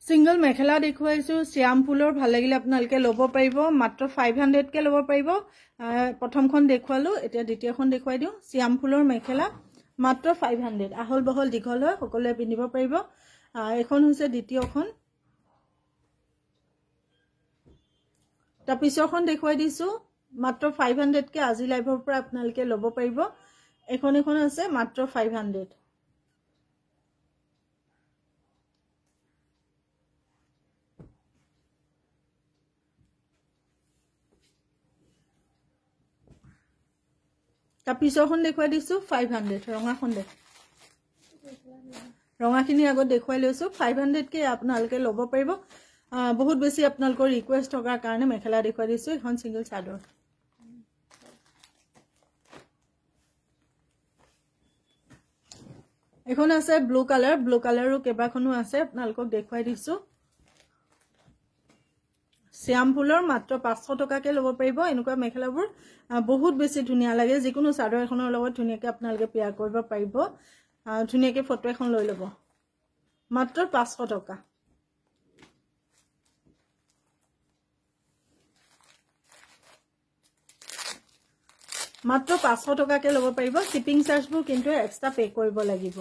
single মেখেলা দেখুৱাইছো শ্যাম ফুলৰ ভাল লাগিলে আপোনালোকে ল'ব পাৰিব মাত্ৰ 500 কে ল'ব পাৰিব প্ৰথমখন দেখুৱালো এতিয়া দ্বিতীয়খন দেখুৱাই দিও শ্যাম ফুলৰ মেখেলা মাত্ৰ 500 আহল বহল দীঘল হয় সকলোৱে পিন্ধিব পাৰিব এখন হৈছে দ্বিতীয়খন তাৰ পিছৰখন দেখুৱাই দিছো মাত্ৰ 500 কে আজি লাইভৰ পৰা আপোনালোকে ল'ব পাৰিব এখন আছে মাত্ৰ 500 তাৰ পিছৰখন দেখুৱাই দিছো 500 ৰঙাখন দেখ ৰঙাখিনি আগত দেখুৱাই লৈছো 500 কে আপোনালোকে ল'ব পাৰিব বহুত বেছি আপোনালোকৰ ৰিকুৱেষ্ট থকাৰ কাৰণে মেখেলা দেখুৱাই দিছো এখন সিঙ্গল চাদৰ এখন আছে ব্লু কালাৰো কেবাখনো আছে আপোনালোকক দেখুৱাই দিছো শ্যাম ফুলৰ মাত্ৰ 500 টকাকে ল'ব পাৰিব এনেকুৱা মেখেলাবোৰ বহুত বেছি ধুনিয়া লাগে যিকোনো চাদৰ এখনৰ লগত ধুনিয়াকে আপোনালোকে পেয়াৰ কৰিব পাৰিব ধুনিয়াকে ফটো এখন লৈ ল'ব মাত্ৰ 500 টকা মাত্ৰ 500 টকাকে ল'ব পাৰিব শিপিং চাৰ্জবোৰ কিন্তু এক্সট্ৰা পে কৰিব লাগিব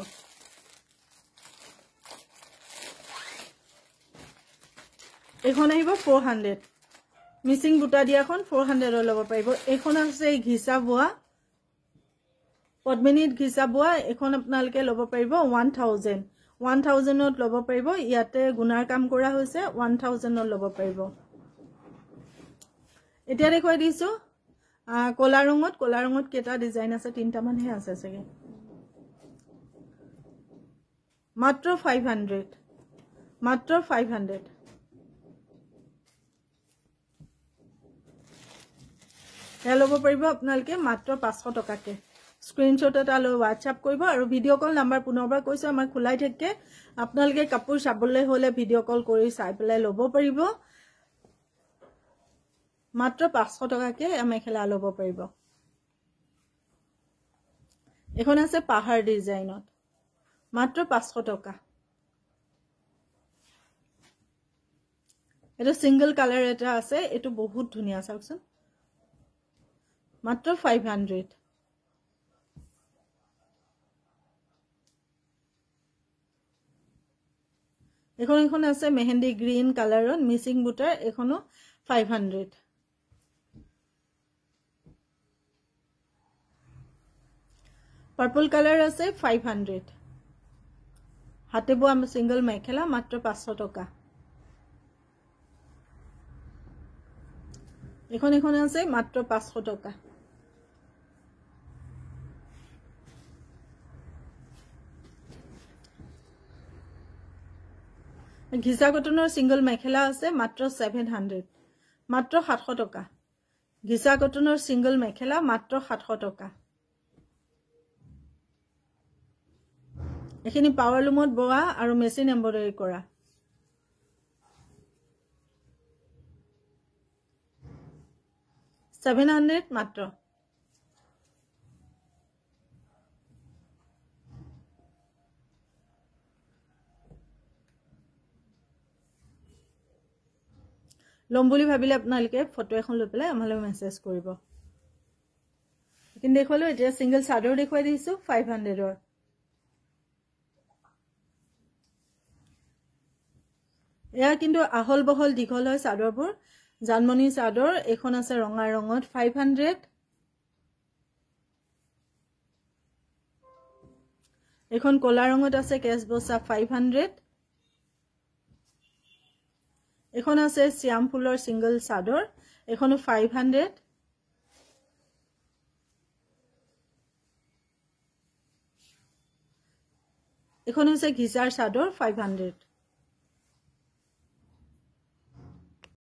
এখন আহিব 400 মিসিং বুটা দিয়াখন 400 ল'ব পাৰিব এখন আছে ঘিসা বোৱা পদ্মিনীত ঘিসা বোৱা এখন আপোনালোকে ল'ব পাৰিব 1000 ত ল'ব পাৰিব ইয়াতে গুণাৰ কাম কৰা হৈছে 1000 ত ল'ব পাৰিব এতিয়া দেখুৱাই দিছো কলা ৰঙত কেটা ডিজাইন আছে তিনটা মানহে আছে সগে মাত্ৰ 500 এ ল'ব পাৰিব আপোনালোকে মাত্ৰ 500 টকাকে স্ক্ৰিনশ্বট এটা লৈ WhatsApp কৰিব আৰু ভিডিও কল নাম্বাৰ পুনৰবাৰ কৈছো আমাৰ খোলাই থাকে আপোনালোকে কাপোৰ চাবলৈ হলে ভিডিও কল কৰি চাই পেলাই ল'ব পাৰিব মাত্ৰ 500 টকাকে মেখেলা ল'ব পাৰিব এখন আছে পাহাৰ ডিজাইনত মাত্ৰ 500 টকা এটা সিঙ্গল কালাৰ এটা আছে এটো বহুত ধুনিয়া চাওকচোন মাত্ৰ 500 এখন আছে মেহেন্দি গ্ৰীন কালাৰত মিসিং বুটাৰ এখনো 500 পাৰ্পল কালাৰ আছে 500 হাতে বোৱা সিঙ্গল মেখেলা মাত্ৰ 500 টকা এখন আছে মাত্ৰ 500 টকা ঘিসা কটনৰ সিঙ্গল মেখেলা আছে মাত্ৰ 700 মাত্ৰ 700 টকা ঘিসা কটনৰ সিঙ্গল মেখেলা মাত্ৰ 700 টকা এখিনি পাৱাৰ লুমত বোৱা আৰু মেচিন এমব্ৰয়ডাৰী কৰা $700 মাত্ৰ লম বুলি ভাবিলে আপোনালোকে ফটো এখন লৈ পেলাই আমালৈ মেসেজ কৰিব কিন্তু দেখুৱালো এতিয়া সিঙ্গল চাদৰ দেখুৱাই দিছো 500 ৰ এয়া কিন্তু আহল বহল দীঘল হয় চাদৰবোৰ জানমণি চাদৰ এখন আছে ৰঙা ৰঙত 500 এখন কলা ৰঙত আছে কেছ বসা 500 এখন আছে শ্যাম ফুলৰ সিঙ্গল চাদৰ এখনো 500 এখন আছে ঘিসাৰ চাদৰ 500